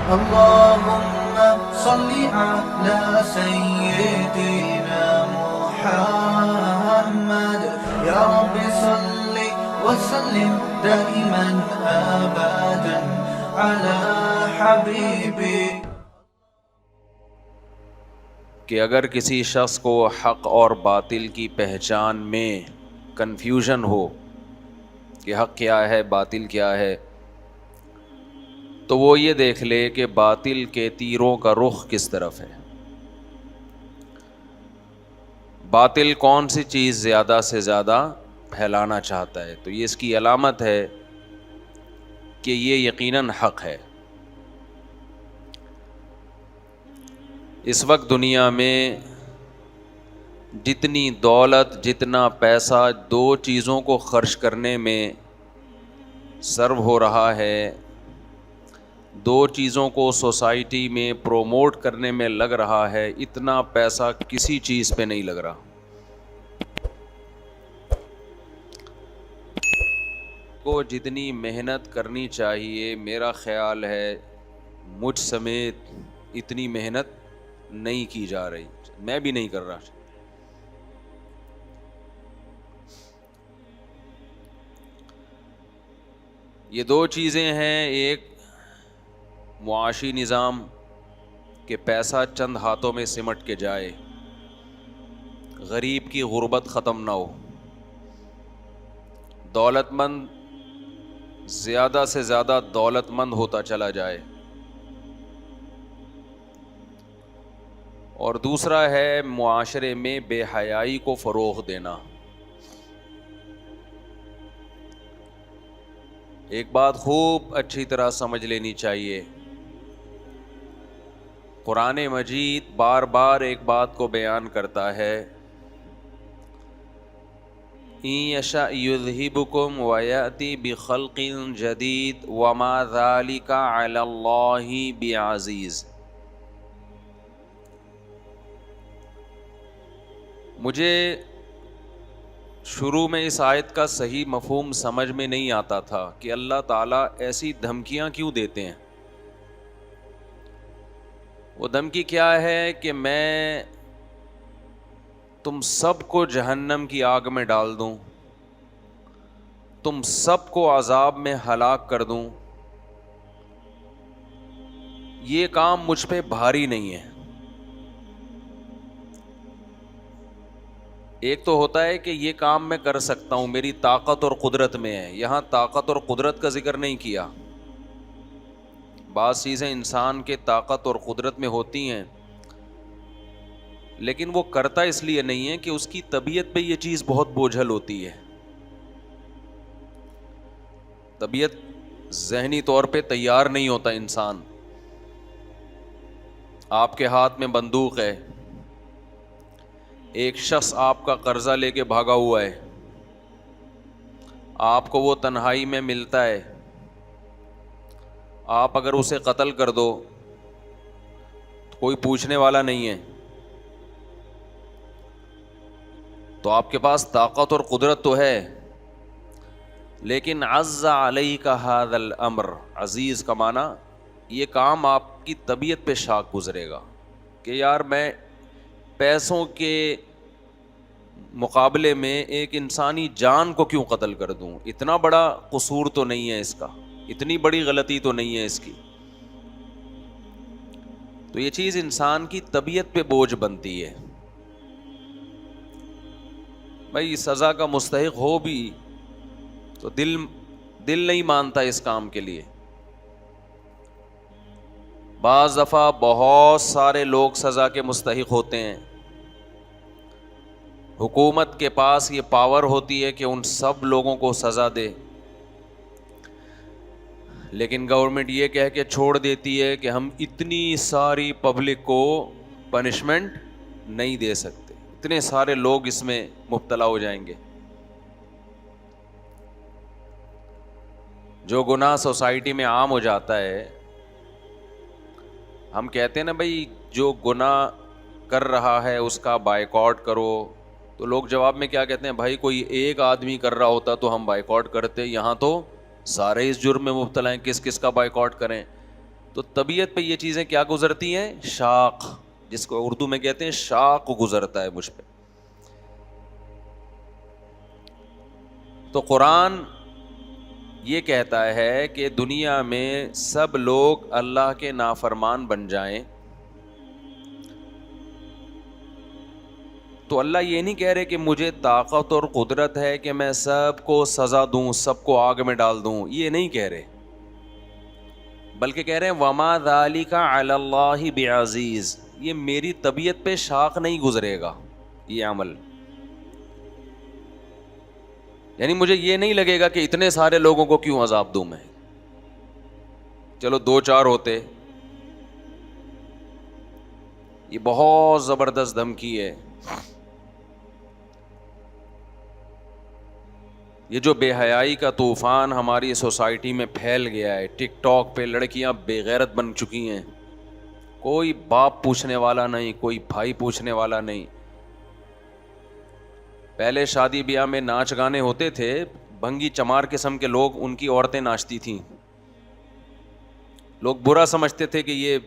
اللهم صل على سيدنا محمد يا رب صل وسلم دائما أبدا على حبيبي. کہ اگر کسی شخص کو حق اور باطل کی پہچان میں کنفیوژن ہو کہ حق کیا ہے باطل کیا ہے، تو وہ یہ دیکھ لے کہ باطل کے تیروں کا رخ کس طرف ہے. باطل کون سی چیز زیادہ سے زیادہ پھیلانا چاہتا ہے، تو یہ اس کی علامت ہے کہ یہ یقیناً حق ہے. اس وقت دنیا میں جتنی دولت جتنا پیسہ دو چیزوں کو خرچ کرنے میں صرف ہو رہا ہے، دو چیزوں کو سوسائٹی میں پروموٹ کرنے میں لگ رہا ہے، اتنا پیسہ کسی چیز پہ نہیں لگ رہا. کو جتنی محنت کرنی چاہیے، میرا خیال ہے مجھ سمیت اتنی محنت نہیں کی جا رہی، میں بھی نہیں کر رہا. یہ دو چیزیں ہیں، ایک معاشی نظام کہ پیسہ چند ہاتھوں میں سمٹ کے جائے، غریب کی غربت ختم نہ ہو، دولت مند زیادہ سے زیادہ دولت مند ہوتا چلا جائے، اور دوسرا ہے معاشرے میں بے حیائی کو فروغ دینا. ایک بات خوب اچھی طرح سمجھ لینی چاہیے، قرآن مجید بار بار ایک بات کو بیان کرتا ہے، إِن يَشَأْ يُذْهِبْكُمْ وَيَأْتِ بِخَلْقٍ جَدِيدٍ وَمَا ذَلِكَ عَلَى اللَّهِ بِعَزِيزٍ. مجھے شروع میں اس آیت کا صحیح مفہوم سمجھ میں نہیں آتا تھا کہ اللہ تعالیٰ ایسی دھمکیاں کیوں دیتے ہیں. وہ دھمکی کیا ہے کہ میں تم سب کو جہنم کی آگ میں ڈال دوں، تم سب کو عذاب میں ہلاک کر دوں. یہ کام مجھ پہ بھاری نہیں ہے. ایک تو ہوتا ہے کہ یہ کام میں کر سکتا ہوں، میری طاقت اور قدرت میں ہے. یہاں طاقت اور قدرت کا ذکر نہیں کیا. بعض چیزیں انسان کے طاقت اور قدرت میں ہوتی ہیں، لیکن وہ کرتا اس لیے نہیں ہے کہ اس کی طبیعت پہ یہ چیز بہت بوجھل ہوتی ہے. طبیعت ذہنی طور پہ تیار نہیں ہوتا انسان. آپ کے ہاتھ میں بندوق ہے، ایک شخص آپ کا قرضہ لے کے بھاگا ہوا ہے، آپ کو وہ تنہائی میں ملتا ہے، آپ اگر اسے قتل کر دو تو کوئی پوچھنے والا نہیں ہے. تو آپ کے پاس طاقت اور قدرت تو ہے، لیکن عز علیک ھذا الامر، عزیز کا معنی یہ کام آپ کی طبیعت پہ شاق گزرے گا کہ یار میں پیسوں کے مقابلے میں ایک انسانی جان کو کیوں قتل کر دوں، اتنا بڑا قصور تو نہیں ہے اس کا، اتنی بڑی غلطی تو نہیں ہے اس کی. تو یہ چیز انسان کی طبیعت پہ بوجھ بنتی ہے. بھائی سزا کا مستحق ہو بھی تو دل نہیں مانتا اس کام کے لیے. بعض دفعہ بہت سارے لوگ سزا کے مستحق ہوتے ہیں، حکومت کے پاس یہ پاور ہوتی ہے کہ ان سب لوگوں کو سزا دے، لیکن گورنمنٹ یہ کہہ کے چھوڑ دیتی ہے کہ ہم اتنی ساری پبلک کو پنشمنٹ نہیں دے سکتے، اتنے سارے لوگ اس میں مبتلا ہو جائیں گے. جو گناہ سوسائٹی میں عام ہو جاتا ہے، ہم کہتے ہیں نا بھائی جو گناہ کر رہا ہے اس کا بائیکاٹ کرو، تو لوگ جواب میں کیا کہتے ہیں، بھائی کوئی ایک آدمی کر رہا ہوتا تو ہم بائیکاٹ کرتے، یہاں تو سارے اس جرم میں مبتلا ہیں، کس کس کا بائیکاٹ کریں. تو طبیعت پہ یہ چیزیں کیا گزرتی ہیں؟ شاق، جس کو اردو میں کہتے ہیں شاق گزرتا ہے مجھ پہ. تو قرآن یہ کہتا ہے کہ دنیا میں سب لوگ اللہ کے نافرمان بن جائیں، تو اللہ یہ نہیں کہہ رہے کہ مجھے طاقت اور قدرت ہے کہ میں سب کو سزا دوں، سب کو آگ میں ڈال دوں، یہ نہیں کہہ رہے، بلکہ کہہ رہے ہیں وما ذالک علی اللہ بعزیز، یہ میری طبیعت پہ شاق نہیں گزرے گا یہ عمل. یعنی مجھے یہ نہیں لگے گا کہ اتنے سارے لوگوں کو کیوں عذاب دوں میں، چلو 2-4 ہوتے. یہ بہت زبردست دھمکی ہے. یہ جو بے حیائی کا طوفان ہماری سوسائٹی میں پھیل گیا ہے، ٹک ٹاک پہ لڑکیاں بے غیرت بن چکی ہیں، کوئی باپ پوچھنے والا نہیں، کوئی بھائی پوچھنے والا نہیں. پہلے شادی بیاہ میں ناچ گانے ہوتے تھے، بھنگی چمار قسم کے لوگ، ان کی عورتیں ناچتی تھیں، لوگ برا سمجھتے تھے کہ یہ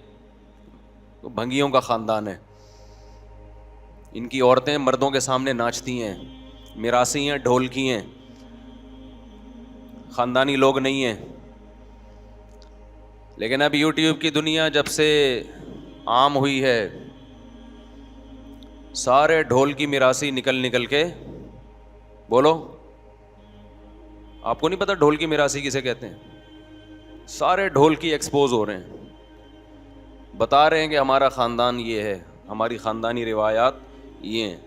بھنگیوں کا خاندان ہے، ان کی عورتیں مردوں کے سامنے ناچتی ہیں، میراثی ہیں، ڈھولکی ہیں، خاندانی لوگ نہیں ہیں. لیکن اب یوٹیوب کی دنیا جب سے عام ہوئی ہے، سارے ڈھول کی میراثی نکل کے، بولو آپ کو نہیں پتا ڈھول کی میراثی کسے کہتے ہیں؟ سارے ڈھول کی ایکسپوز ہو رہے ہیں، بتا رہے ہیں کہ ہمارا خاندان یہ ہے، ہماری خاندانی روایات یہ ہیں.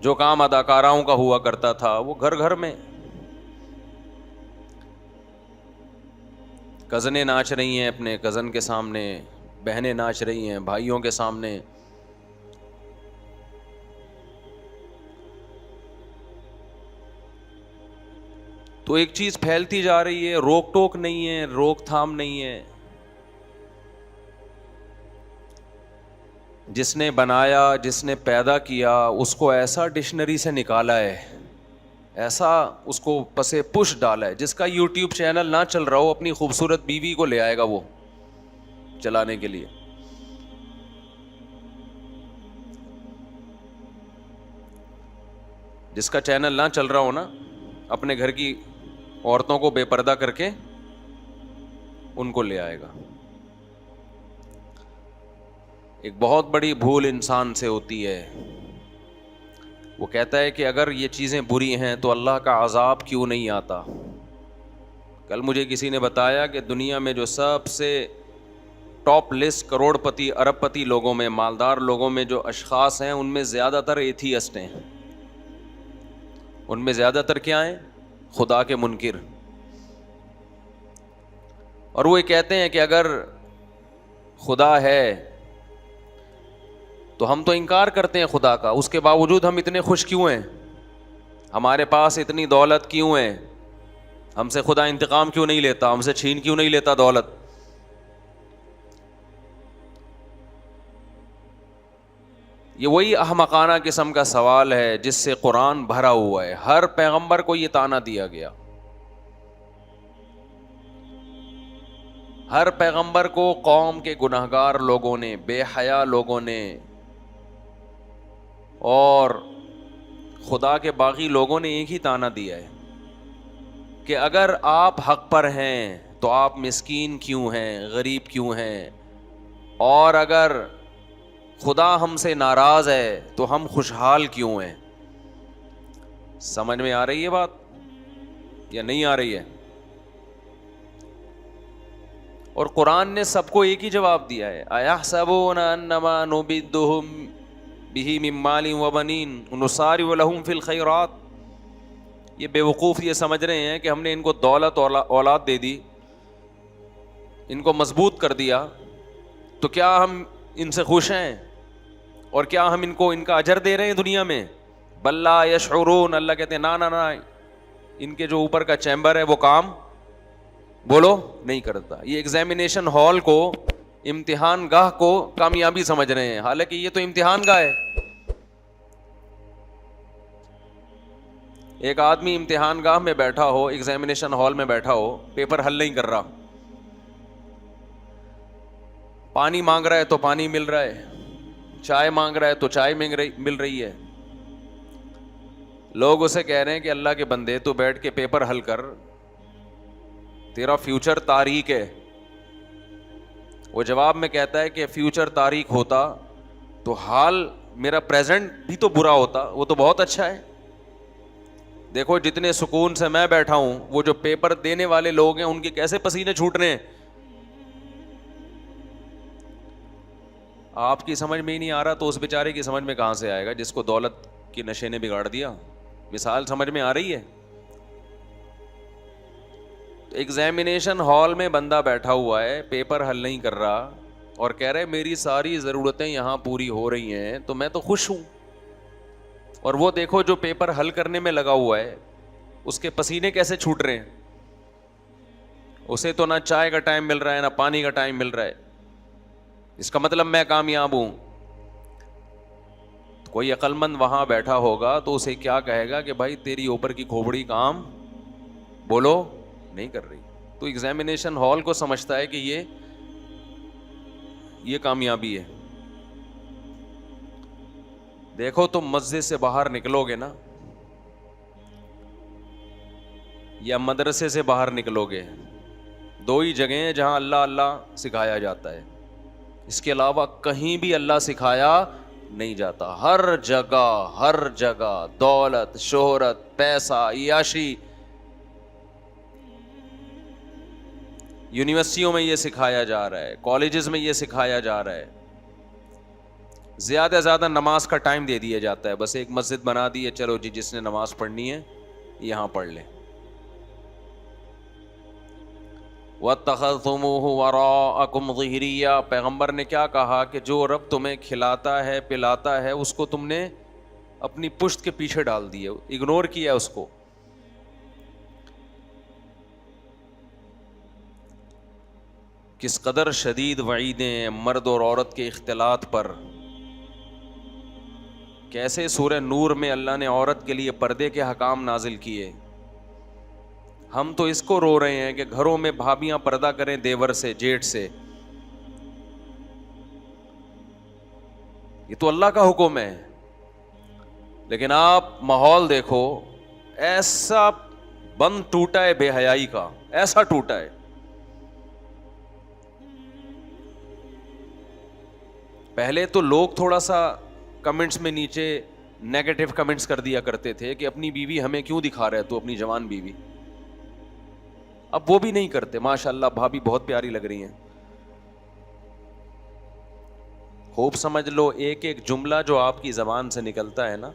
جو کام اداکاراؤں کا ہوا کرتا تھا وہ گھر گھر میں. کزنیں ناچ رہی ہیں اپنے کزن کے سامنے، بہنیں ناچ رہی ہیں بھائیوں کے سامنے. تو ایک چیز پھیلتی جا رہی ہے، روک ٹوک نہیں ہے، روک تھام نہیں ہے. جس نے بنایا، جس نے پیدا کیا، اس کو ایسا ڈکشنری سے نکالا ہے، ایسا اس کو پسے پش ڈالا ہے. جس کا یوٹیوب چینل نہ چل رہا ہو، اپنی خوبصورت بیوی کو لے آئے گا وہ چلانے کے لیے. جس کا چینل نہ چل رہا ہو نا، اپنے گھر کی عورتوں کو بے پردہ کر کے ان کو لے آئے گا. ایک بہت بڑی بھول انسان سے ہوتی ہے، وہ کہتا ہے کہ اگر یہ چیزیں بری ہیں تو اللہ کا عذاب کیوں نہیں آتا. کل مجھے کسی نے بتایا کہ دنیا میں جو سب سے ٹاپ لسٹ کروڑ پتی ارب پتی لوگوں میں، مالدار لوگوں میں جو اشخاص ہیں، ان میں زیادہ تر ایتھیسٹ ہیں. ان میں زیادہ تر کیا ہیں؟ خدا کے منکر. اور وہ یہ کہتے ہیں کہ اگر خدا ہے تو ہم تو انکار کرتے ہیں خدا کا، اس کے باوجود ہم اتنے خوش کیوں ہیں؟ ہمارے پاس اتنی دولت کیوں ہے؟ ہم سے خدا انتقام کیوں نہیں لیتا؟ ہم سے چھین کیوں نہیں لیتا دولت؟ یہ وہی احمقانہ قسم کا سوال ہے جس سے قرآن بھرا ہوا ہے. ہر پیغمبر کو یہ طعنہ دیا گیا، ہر پیغمبر کو قوم کے گناہگار لوگوں نے، بے حیا لوگوں نے اور خدا کے باغی لوگوں نے ایک ہی طعنہ دیا ہے کہ اگر آپ حق پر ہیں تو آپ مسکین کیوں ہیں، غریب کیوں ہیں، اور اگر خدا ہم سے ناراض ہے تو ہم خوشحال کیوں ہیں. سمجھ میں آ رہی ہے بات یا نہیں آ رہی ہے؟ اور قرآن نے سب کو ایک ہی جواب دیا ہے، اَيَحْسَبُونَ أَنَّمَا نُمِدُّهُم بِهِ مِن مَّالٍ وَبَنِينَ نُسَارِعُ لَهُمْ فِي الْخَيْرَاتِ. یہ بے وقوف یہ سمجھ رہے ہیں کہ ہم نے ان کو دولت اولاد دے دی، ان کو مضبوط کر دیا، تو کیا ہم ان سے خوش ہیں اور کیا ہم ان کو ان کا اجر دے رہے ہیں دنیا میں؟ بل لا یشعرون. اللہ کہتے ہیں نا، ان کے جو اوپر کا چیمبر ہے وہ کام بولو نہیں کرتا. یہ ایگزامینیشن ہال کو، امتحان گاہ کو کامیابی سمجھ رہے ہیں، حالانکہ یہ تو امتحان گاہ ہے. ایک آدمی امتحان گاہ میں بیٹھا ہو, ایگزامینیشن ہال میں بیٹھا ہو, پیپر حل نہیں کر رہا, پانی مانگ رہا ہے تو پانی مل رہا ہے, چائے مانگ رہا ہے تو چائے مل رہی ہے. لوگ اسے کہہ رہے ہیں کہ اللہ کے بندے تو بیٹھ کے پیپر حل کر, تیرا فیوچر تاریک ہے. وہ جواب میں کہتا ہے کہ فیوچر تاریک ہوتا تو حال میرا پریزنٹ بھی تو برا ہوتا, وہ تو بہت اچھا ہے. دیکھو جتنے سکون سے میں بیٹھا ہوں, وہ جو پیپر دینے والے لوگ ہیں ان کے کیسے پسینے چھوٹ رہے ہیں. آپ کی سمجھ میں ہی نہیں آ رہا تو اس بیچارے کی سمجھ میں کہاں سے آئے گا جس کو دولت کے نشے نے بگاڑ دیا. مثال سمجھ میں آ رہی ہے. ایگزامینیشن ہال میں بندہ بیٹھا ہوا ہے, پیپر حل نہیں کر رہا اور کہہ رہے میری ساری ضرورتیں یہاں پوری ہو رہی ہیں تو میں تو خوش ہوں. اور وہ دیکھو جو پیپر حل کرنے میں لگا ہوا ہے اس کے پسینے کیسے چھوٹ رہے ہیں. اسے تو نہ چائے کا ٹائم مل رہا ہے نہ پانی کا ٹائم مل رہا ہے. اس کا مطلب میں کامیاب ہوں. کوئی عقل مند وہاں بیٹھا ہوگا تو اسے کیا کہے گا کہ بھائی تیری اوپر کی کھوپڑی کام بولو نہیں کر رہی. تو ایگزامینیشن ہال کو سمجھتا ہے کہ یہ کامیابی ہے. دیکھو تم مسجد سے باہر نکلو گے نا یا مدرسے سے باہر نکلو گے, دو ہی جگہیں ہیں جہاں اللہ اللہ سکھایا جاتا ہے. اس کے علاوہ کہیں بھی اللہ سکھایا نہیں جاتا. ہر جگہ دولت, شہرت, پیسہ, عیاشی, یونیورسٹیوں میں یہ سکھایا جا رہا ہے, کالجز میں یہ سکھایا جا رہا ہے. زیادہ زیادہ نماز کا ٹائم دے دیا جاتا ہے, بس ایک مسجد بنا دی ہے, چلو جی جس نے نماز پڑھنی ہے یہاں پڑھ لیں. وَاتَّخَذْتُمُوهُ وَرَاءَكُمْ ظِهْرِيًّا, پیغمبر نے کیا کہا کہ جو رب تمہیں کھلاتا ہے پلاتا ہے اس کو تم نے اپنی پشت کے پیچھے ڈال دیا, اگنور کیا اس کو. کس قدر شدید وعیدیں مرد اور عورت کے اختلاط پر. کیسے سورہ نور میں اللہ نے عورت کے لیے پردے کے حکام نازل کیے. ہم تو اس کو رو رہے ہیں کہ گھروں میں بھابیاں پردہ کریں دیور سے, جیٹ سے. یہ تو اللہ کا حکم ہے, لیکن آپ ماحول دیکھو, ایسا بند ٹوٹا ہے بے حیائی کا, ایسا ٹوٹا ہے. پہلے تو لوگ تھوڑا سا کمنٹس میں نیچے نیگیٹو کمنٹس کر دیا کرتے تھے کہ اپنی بیوی ہمیں کیوں دکھا رہے تو اپنی جوان بیوی. اب وہ بھی نہیں کرتے. ماشاءاللہ بھابھی بہت پیاری لگ رہی ہیں. خوب سمجھ لو, ایک ایک جملہ جو آپ کی زبان سے نکلتا ہے نا,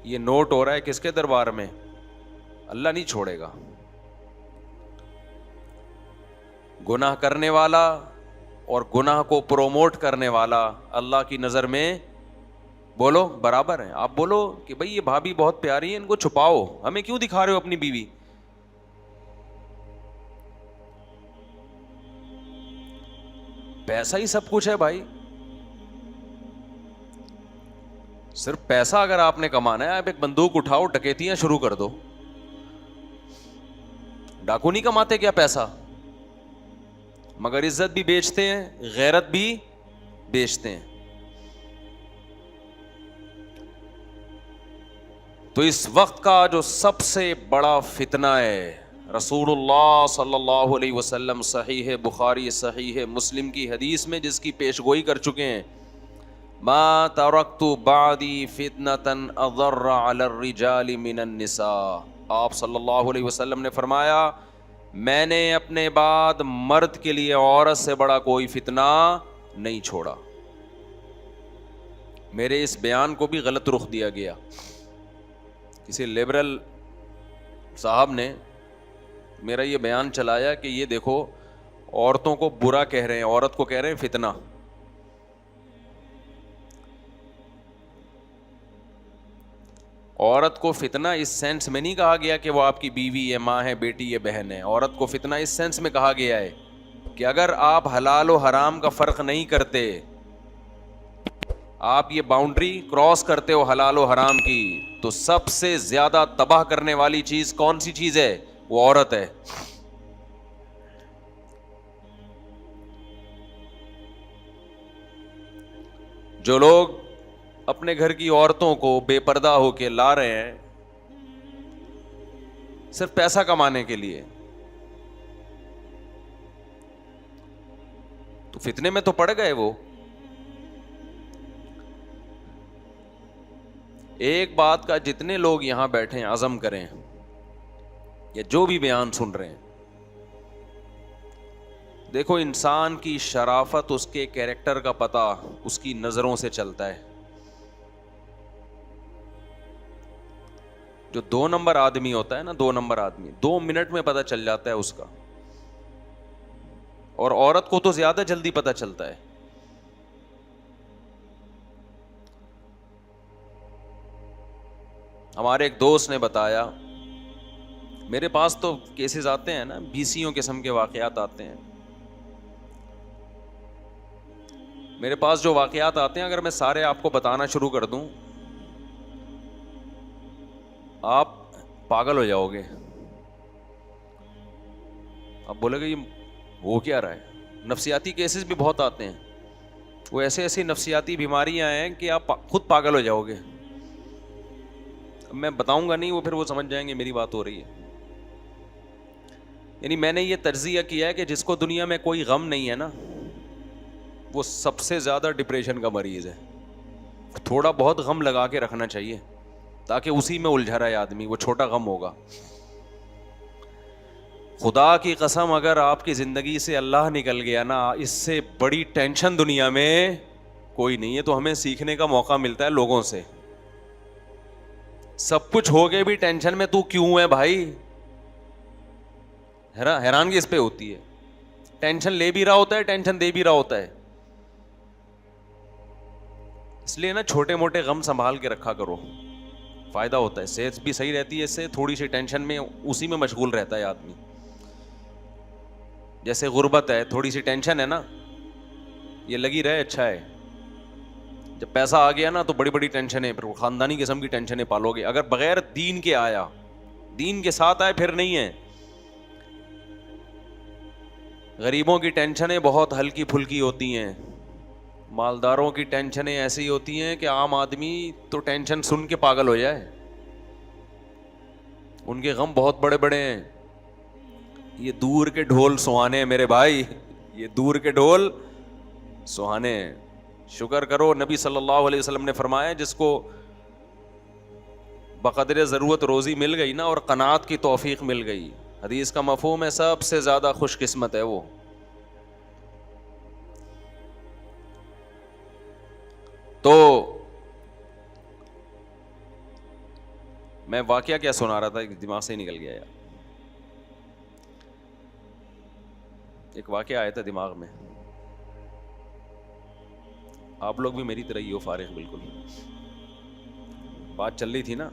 یہ نوٹ ہو رہا ہے کس کے دربار میں؟ اللہ نہیں چھوڑے گا. گناہ کرنے والا اور گناہ کو پروموٹ کرنے والا اللہ کی نظر میں بولو برابر ہیں. آپ بولو کہ بھئی یہ بھابھی بہت پیاری ہے, ان کو چھپاؤ, ہمیں کیوں دکھا رہے ہو اپنی بیوی. پیسہ ہی سب کچھ ہے بھائی. صرف پیسہ اگر آپ نے کمانا ہے, آپ ایک بندوق اٹھاؤ, ڈکیتیاں شروع کر دو. ڈاکو نہیں کماتے کیا پیسہ؟ مگر عزت بھی بیچتے ہیں, غیرت بھی بیچتے ہیں. تو اس وقت کا جو سب سے بڑا فتنہ ہے, رسول اللہ صلی اللہ علیہ وسلم صحیح بخاری صحیح مسلم کی حدیث میں جس کی پیش گوئی کر چکے ہیں, ما ترکت بعدی فتنة اضر علی الرجال من النساء. آپ صلی اللہ علیہ وسلم نے فرمایا میں نے اپنے بعد مرد کے لیے عورت سے بڑا کوئی فتنہ نہیں چھوڑا. میرے اس بیان کو بھی غلط رخ دیا گیا. کسی لبرل صاحب نے میرا یہ بیان چلایا کہ یہ دیکھو عورتوں کو برا کہہ رہے ہیں, عورت کو کہہ رہے ہیں فتنہ. عورت کو فتنہ اس سینس میں نہیں کہا گیا کہ وہ آپ کی بیوی ہے, ماں ہے, بیٹی ہے, بہن ہے. عورت کو فتنہ اس سینس میں کہا گیا ہے کہ اگر آپ حلال و حرام کا فرق نہیں کرتے آپ یہ باؤنڈری کراس کرتے ہو حلال و حرام کی، تو سب سے زیادہ تباہ کرنے والی چیز کون سی چیز ہے؟ وہ عورت ہے. جو لوگ اپنے گھر کی عورتوں کو بے پردہ ہو کے لا رہے ہیں صرف پیسہ کمانے کے لیے، تو فتنے میں تو پڑ گئے وہ. ایک بات کا جتنے لوگ یہاں بیٹھے ہیں عزم کریں، یا جو بھی بیان سن رہے ہیں، دیکھو انسان کی شرافت اس کے کیریکٹر کا پتہ اس کی نظروں سے چلتا ہے. جو 2 نمبر آدمی ہوتا ہے نا، 2 نمبر آدمی 2 منٹ میں پتہ چل جاتا ہے اس کا، اور عورت کو تو زیادہ جلدی پتہ چلتا ہے. ہمارے ایک دوست نے بتایا، میرے پاس تو کیسز آتے ہیں نا، بیسیوں قسم کے واقعات آتے ہیں میرے پاس. جو واقعات آتے ہیں اگر میں سارے آپ کو بتانا شروع کر دوں آپ پاگل ہو جاؤ گے. اب بولے گا یہ ہو کیا رہا ہے. نفسیاتی کیسز بھی بہت آتے ہیں، وہ ایسی نفسیاتی بیماریاں ہیں کہ آپ خود پاگل ہو جاؤ گے. میں بتاؤں گا نہیں، وہ پھر وہ سمجھ جائیں گے میری بات ہو رہی ہے. یعنی میں نے یہ تجزیہ کیا ہے کہ جس کو دنیا میں کوئی غم نہیں ہے نا، وہ سب سے زیادہ ڈپریشن کا مریض ہے. تھوڑا بہت غم لگا کے رکھنا چاہیے تاکہ اسی میں الجھا رہا ہے آدمی، وہ چھوٹا غم ہوگا. خدا کی قسم اگر آپ کی زندگی سے اللہ نکل گیا نا، اس سے بڑی ٹینشن دنیا میں کوئی نہیں ہے. تو ہمیں سیکھنے کا موقع ملتا ہے لوگوں سے. سب کچھ ہو کے بھی ٹینشن میں تو کیوں ہے بھائی؟ حیرانگی اس پہ ہوتی ہے. ٹینشن لے بھی رہا ہوتا ہے، ٹینشن دے بھی رہا ہوتا ہے. اس لیے نا چھوٹے موٹے غم سنبھال کے رکھا کرو، فائدہ ہوتا ہے. صحت بھی صحیح رہتی ہے اس سے. تھوڑی سی ٹینشن میں اسی میں مشغول رہتا ہے آدمی. جیسے غربت ہے، تھوڑی سی ٹینشن ہے نا، یہ لگی رہے اچھا ہے. جب پیسہ آ گیا نا تو بڑی بڑی ٹینشنیں، پھر خاندانی قسم کی ٹینشنیں پالو گے. اگر بغیر دین کے آیا، دین کے ساتھ آئے پھر نہیں ہے. غریبوں کی ٹینشنیں بہت ہلکی پھلکی ہوتی ہیں، مالداروں کی ٹینشنیں ایسی ہوتی ہیں کہ عام آدمی تو ٹینشن سن کے پاگل ہو جائے. ان کے غم بہت بڑے بڑے ہیں. یہ دور کے ڈھول سہانے ہیں میرے بھائی، یہ دور کے ڈھول سہانے ہیں. شکر کرو، نبی صلی اللہ علیہ وسلم نے فرمایا جس کو بقدر ضرورت روزی مل گئی نا اور قناعت کی توفیق مل گئی، حدیث کا مفہوم ہے سب سے زیادہ خوش قسمت ہے وہ. تو میں واقعہ کیا سنا رہا تھا، دماغ سے ہی نکل گیا یار. ایک واقعہ آیا تھا دماغ میں. آپ لوگ بھی میری طرح ہی ہو، فارغ بالکل. بات چل رہی تھی نا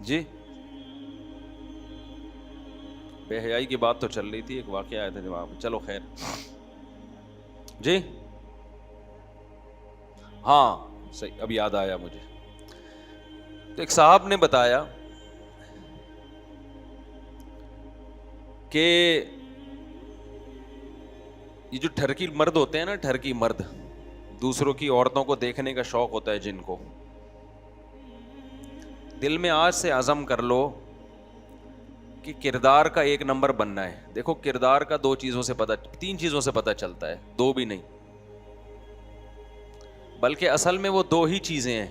جی، بے حیائی کی بات تو چل رہی تھی. ایک واقعہ آیا تھا دماغ میں. چلو خیر جی، ہاں صحیح، اب یاد آیا مجھے. تو ایک صاحب نے بتایا کہ یہ جو ٹھرکی مرد ہوتے ہیں نا، ٹھرکی مرد، دوسروں کی عورتوں کو دیکھنے کا شوق ہوتا ہے جن کو، دل میں آج سے عزم کر لو کہ کردار کا 1 نمبر بننا ہے. دیکھو کردار کا 2 چیزوں سے 3 چیزوں سے پتہ چلتا ہے، 2 بھی نہیں بلکہ اصل میں وہ 2 ہی چیزیں ہیں،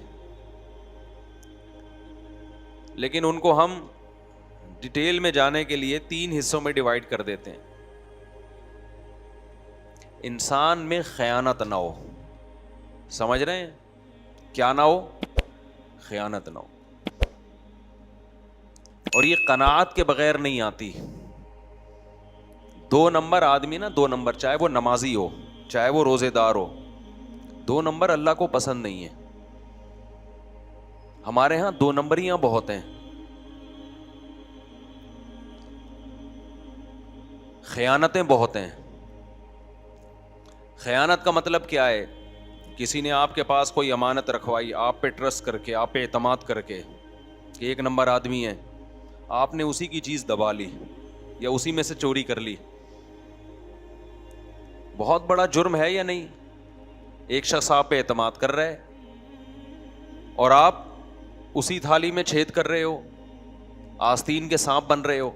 لیکن ان کو ہم ڈیٹیل میں جانے کے لیے 3 حصوں میں ڈیوائڈ کر دیتے ہیں. انسان میں خیانت نہ ہو، سمجھ رہے ہیں؟ کیا نہ ہو؟ خیانت نہ ہو. اور یہ قناعت کے بغیر نہیں آتی. 2 نمبر آدمی نا، 2 نمبر، چاہے وہ نمازی ہو چاہے وہ روزے دار ہو، 2 نمبر اللہ کو پسند نہیں ہے. ہمارے ہاں 2 نمبریاں بہت ہیں. خیانتیں بہت ہیں. خیانت کا مطلب کیا ہے؟ کسی نے آپ کے پاس کوئی امانت رکھوائی، آپ پہ ٹرسٹ کر کے، آپ پہ اعتماد کر کے کہ ایک نمبر آدمی ہے، آپ نے اسی کی چیز دبا لی یا اسی میں سے چوری کر لی. بہت بڑا جرم ہے یا نہیں؟ ایک شخص آپ پہ اعتماد کر رہا ہے اور آپ اسی تھالی میں چھید کر رہے ہو، آستین کے سانپ بن رہے ہو.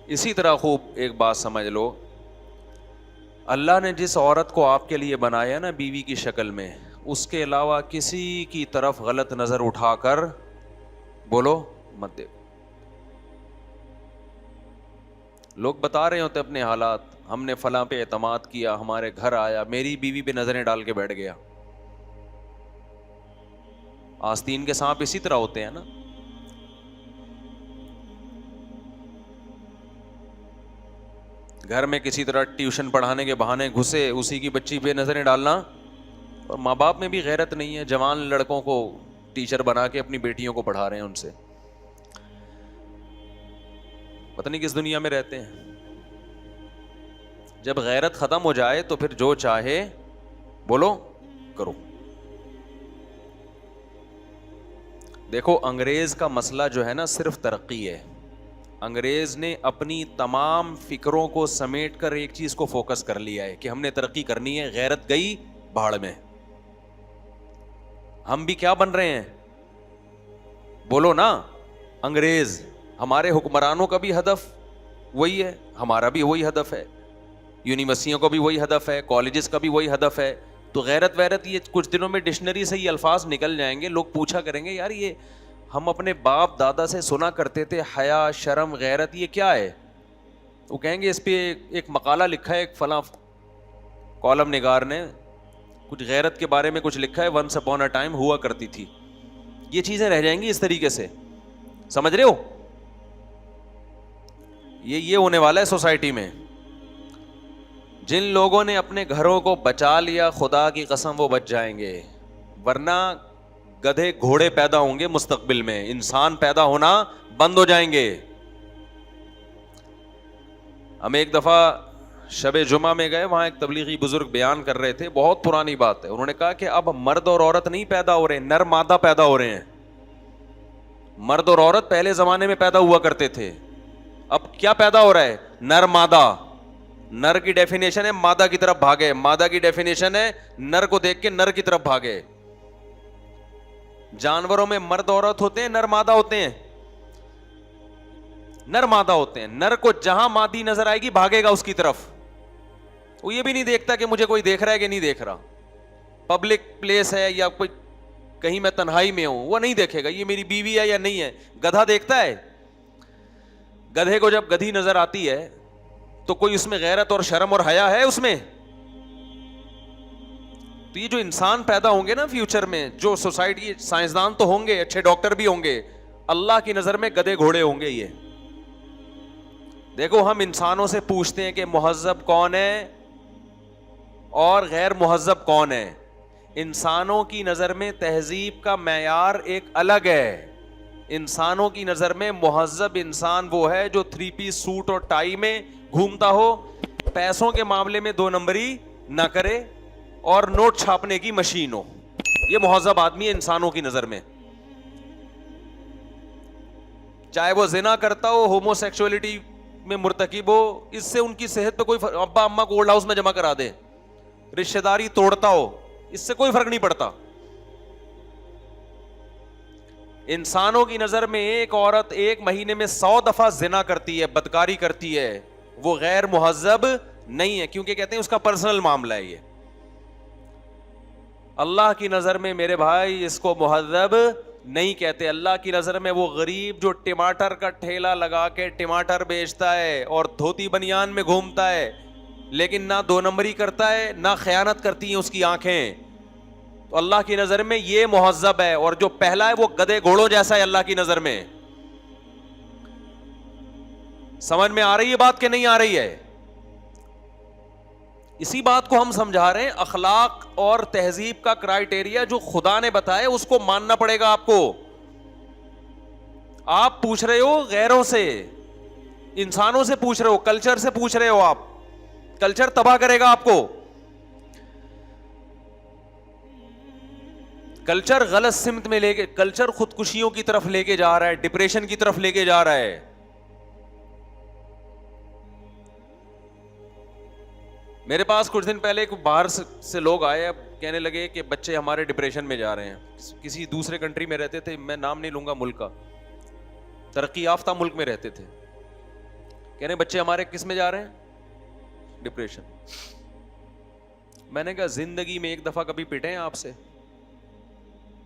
اسی طرح خوب ایک بات سمجھ لو، اللہ نے جس عورت کو آپ کے لیے بنایا نا بیوی کی شکل میں، اس کے علاوہ کسی کی طرف غلط نظر اٹھا کر بولو مت دیکھو. لوگ بتا رہے ہوتے اپنے حالات، ہم نے فلاں پہ اعتماد کیا، ہمارے گھر آیا، میری بیوی پہ نظریں ڈال کے بیٹھ گیا. آستین کے سانپ اسی طرح ہوتے ہیں نا. گھر میں کسی طرح ٹیوشن پڑھانے کے بہانے گھسے، اسی کی بچی پہ نظریں ڈالنا. اور ماں باپ میں بھی غیرت نہیں ہے، جوان لڑکوں کو ٹیچر بنا کے اپنی بیٹیوں کو پڑھا رہے ہیں، ان سے پتہ نہیں کس دنیا میں رہتے ہیں. جب غیرت ختم ہو جائے تو پھر جو چاہے بولو کرو. دیکھو انگریز کا مسئلہ جو ہے نا صرف ترقی ہے. انگریز نے اپنی تمام فکروں کو سمیٹ کر ایک چیز کو فوکس کر لیا ہے کہ ہم نے ترقی کرنی ہے. غیرت گئی بھاڑ میں. ہم بھی کیا بن رہے ہیں بولو نا، انگریز. ہمارے حکمرانوں کا بھی ہدف وہی ہے، ہمارا بھی وہی ہدف ہے، یونیورسٹیوں کا بھی وہی ہدف ہے، کالجز کا بھی وہی ہدف ہے. تو غیرت ویرت یہ کچھ دنوں میں ڈکشنری سے یہ الفاظ نکل جائیں گے. لوگ پوچھا کریں گے یار یہ ہم اپنے باپ دادا سے سنا کرتے تھے حیا شرم غیرت، یہ کیا ہے؟ وہ کہیں گے اس پہ ایک مقالہ لکھا ہے، ایک فلاں کالم نگار نے کچھ غیرت کے بارے میں کچھ لکھا ہے، ونس اپون اے ٹائم ہوا کرتی تھی. یہ چیزیں رہ جائیں گی اس طریقے سے. سمجھ رہے ہو؟ یہ ہونے والا ہے سوسائٹی میں. جن لوگوں نے اپنے گھروں کو بچا لیا خدا کی قسم وہ بچ جائیں گے، ورنہ گدھے گھوڑے پیدا ہوں گے مستقبل میں، انسان پیدا ہونا بند ہو جائیں گے. ہم ایک دفعہ شب جمعہ میں گئے، وہاں ایک تبلیغی بزرگ بیان کر رہے تھے، بہت پرانی بات ہے. انہوں نے کہا کہ اب مرد اور عورت نہیں پیدا ہو رہے، نر مادہ پیدا ہو رہے ہیں. مرد اور عورت پہلے زمانے میں پیدا ہوا کرتے تھے، اب کیا پیدا ہو رہا ہے؟ نر مادہ. نر کی ڈیفینیشن ہے مادہ کی طرف بھاگے، مادہ کی ڈیفینیشن ہے نر کو دیکھ کے نر کی طرف بھاگے. جانوروں میں مرد عورت ہوتے ہیں، نر مادہ ہوتے ہیں، نر مادہ ہوتے ہیں. نر کو جہاں مادی نظر آئے گی بھاگے گا اس کی طرف. وہ یہ بھی نہیں دیکھتا کہ مجھے کوئی دیکھ رہا ہے کہ نہیں دیکھ رہا، پبلک پلیس ہے یا کوئی کہیں میں تنہائی میں ہوں، وہ نہیں دیکھے گا یہ میری بیوی ہے یا نہیں ہے. گدھا دیکھتا ہے. گدھے کو جب گدھی نظر آتی ہے تو کوئی اس میں غیرت اور شرم اور حیا ہے اس میں؟ تو یہ جو انسان پیدا ہوں گے نا فیوچر میں، جو سوسائٹی، سائنسدان تو ہوں گے، اچھے ڈاکٹر بھی ہوں گے، اللہ کی نظر میں گدھے گھوڑے ہوں گے. یہ دیکھو ہم انسانوں سے پوچھتے ہیں کہ مہذب کون ہے اور غیر مہذب کون ہے. انسانوں کی نظر میں تہذیب کا معیار ایک الگ ہے. انسانوں کی نظر میں مہذب انسان وہ ہے جو 3 پیس سوٹ اور ٹائی میں گھومتا ہو، پیسوں کے معاملے میں 2 نمبری نہ کرے اور نوٹ چھاپنے کی مشین ہو. یہ مہذب آدمی ہے انسانوں کی نظر میں. چاہے وہ زنا کرتا ہو، ہومو سیکسولیٹی میں مرتکب ہو، اس سے ان کی صحت پہ کوئی ابا اماں کو اولڈ ہاؤس میں جمع کرا دے، رشتہ داری توڑتا ہو، اس سے کوئی فرق نہیں پڑتا. انسانوں کی نظر میں ایک عورت 1 مہینے میں 100 دفعہ زنا کرتی ہے، بدکاری کرتی ہے، وہ غیر مہذب نہیں ہے، کیونکہ کہتے ہیں اس کا پرسنل معاملہ ہے. یہ اللہ کی نظر میں میرے بھائی اس کو مہذب نہیں کہتے. اللہ کی نظر میں وہ غریب جو ٹماٹر کا ٹھیلا لگا کے ٹماٹر بیچتا ہے اور دھوتی بنیان میں گھومتا ہے لیکن نہ 2 نمبری کرتا ہے نہ خیانت کرتی ہیں اس کی آنکھیں، تو اللہ کی نظر میں یہ مہذب ہے. اور جو پہلا ہے وہ گدھے گھوڑوں جیسا ہے اللہ کی نظر میں. سمجھ میں آ رہی ہے بات کہ نہیں آ رہی ہے؟ اسی بات کو ہم سمجھا رہے ہیں. اخلاق اور تہذیب کا کرائیٹیریا جو خدا نے بتایا اس کو ماننا پڑے گا آپ کو. آپ پوچھ رہے ہو غیروں سے، انسانوں سے پوچھ رہے ہو, کلچر سے پوچھ رہے ہو آپ. کلچر تباہ کرے گا آپ کو. کلچر غلط سمت میں لے کے, کلچر خودکشیوں کی طرف لے کے جا رہا ہے, ڈپریشن کی طرف لے کے جا رہا ہے. میرے پاس کچھ دن پہلے باہر سے لوگ آئے, اب کہنے لگے کہ بچے ہمارے ڈپریشن میں جا رہے ہیں. کسی دوسرے کنٹری میں رہتے تھے, میں نام نہیں لوں گا ملک کا, ترقی یافتہ ملک میں رہتے تھے. کہہ رہے بچے ہمارے کس میں جا رہے ہیں؟ ڈپریشن. میں نے کہا زندگی میں ایک دفعہ کبھی پٹے ہیں آپ سے؟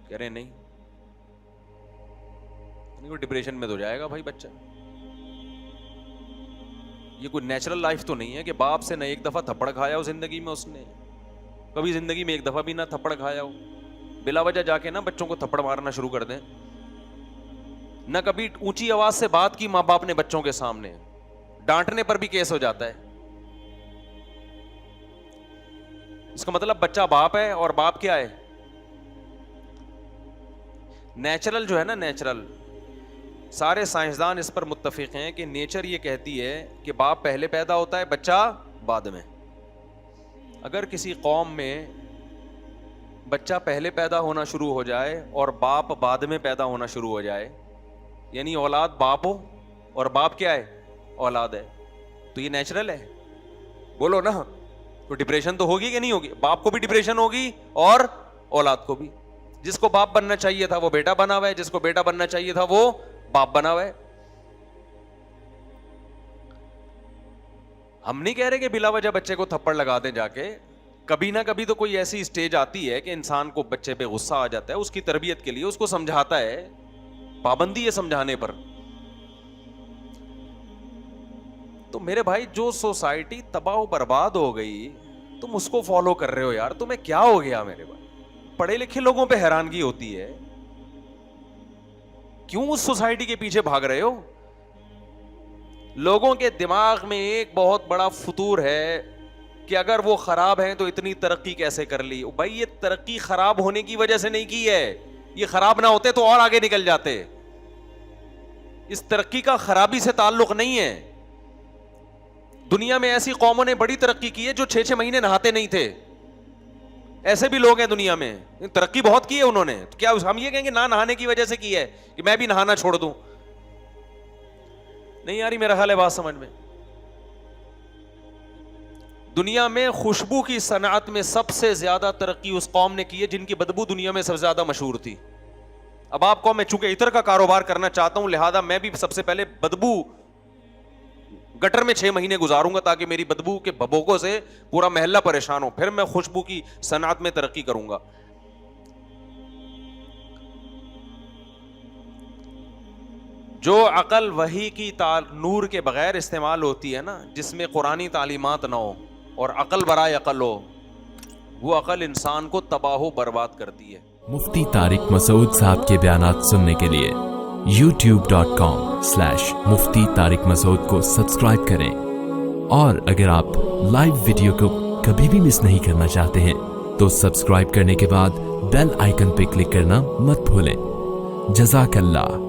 کہہ رہے نہیں. ڈپریشن میں تو جائے گا بھائی بچہ. یہ کوئی نیچرل لائف تو نہیں ہے کہ باپ سے نہ ایک دفعہ تھپڑ کھایا ہو زندگی میں, اس نے کبھی زندگی میں ایک دفعہ بھی نہ تھپڑ کھایا ہو. بلا وجہ جا کے نا بچوں کو تھپڑ مارنا شروع کر دیں. نہ کبھی اونچی آواز سے بات کی ماں باپ نے بچوں کے سامنے, ڈانٹنے پر بھی کیس ہو جاتا ہے. اس کا مطلب بچہ باپ ہے, اور باپ کیا ہے؟ نیچرل جو ہے نا, نیچرل, سارے سائنسدان اس پر متفق ہیں کہ نیچر یہ کہتی ہے کہ باپ پہلے پیدا ہوتا ہے, بچہ بعد میں. اگر کسی قوم میں بچہ پہلے پیدا ہونا شروع ہو جائے اور باپ بعد میں پیدا ہونا شروع ہو جائے, یعنی اولاد باپ ہو اور باپ کیا ہے؟ اولاد ہے, تو یہ نیچرل ہے؟ بولو نا. تو ڈپریشن تو ہوگی کہ نہیں ہوگی؟ باپ کو بھی ڈپریشن ہوگی اور اولاد کو بھی. جس کو باپ بننا چاہیے تھا وہ بیٹا بنا ہوا ہے, جس کو بیٹا بننا چاہیے تھا وہ باپ بنا ہوا ہے. ہم نہیں کہہ رہے کہ بلا وجہ بچے کو تھپڑ لگا دیں جا کے. کبھی نہ کبھی تو کوئی ایسی اسٹیج آتی ہے کہ انسان کو بچے پہ غصہ آ جاتا ہے, اس کی تربیت کے لیے اس کو سمجھاتا ہے, پابندی ہے سمجھانے پر. تو میرے بھائی جو سوسائٹی تباہ و برباد ہو گئی تم اس کو فالو کر رہے ہو یار, تمہیں کیا ہو گیا میرے بھائی؟ پڑھے لکھے لوگوں پہ حیرانگی ہوتی ہے, کیوں اس سوسائٹی کے پیچھے بھاگ رہے ہو؟ لوگوں کے دماغ میں ایک بہت بڑا فطور ہے کہ اگر وہ خراب ہیں تو اتنی ترقی کیسے کر لی. بھائی یہ ترقی خراب ہونے کی وجہ سے نہیں کی ہے, یہ خراب نہ ہوتے تو اور آگے نکل جاتے. اس ترقی کا خرابی سے تعلق نہیں ہے. دنیا میں ایسی قوموں نے بڑی ترقی کی ہے جو 6 مہینے نہاتے نہیں تھے. ایسے بھی لوگ ہیں دنیا میں, ترقی بہت کی ہے انہوں نے. کیا ہم یہ کہیں گے نہ نہانے کی وجہ سے کی ہے کہ میں بھی نہانا چھوڑ دوں؟ نہیں آ رہی میرا خیال ہے بات سمجھ میں. دنیا میں خوشبو کی صنعت میں سب سے زیادہ ترقی اس قوم نے کی ہے جن کی بدبو دنیا میں سب سے زیادہ مشہور تھی. اب آپ کو, میں چونکہ عطر کا کاروبار کرنا چاہتا ہوں لہذا میں بھی سب سے پہلے بدبو گٹر میں 6 مہینے گزاروں گا تاکہ میری بدبو کے بھبوکوں سے پورا محلہ پریشان ہو, پھر میں خوشبو کی صنعت میں ترقی کروں گا. جو عقل وحی کی نور کے بغیر استعمال ہوتی ہے نا, جس میں قرآنی تعلیمات نہ ہو اور عقل برائے عقل ہو, وہ عقل انسان کو تباہ و برباد کرتی ہے. مفتی طارق مسعود صاحب کے بیانات سننے کے لیے youtube.com/مفتی طارق مسعود کو سبسکرائب کریں, اور اگر آپ لائیو ویڈیو کو کبھی بھی مس نہیں کرنا چاہتے ہیں تو سبسکرائب کرنے کے بعد بیل آئیکن پہ کلک کرنا مت بھولیں. جزاک اللہ.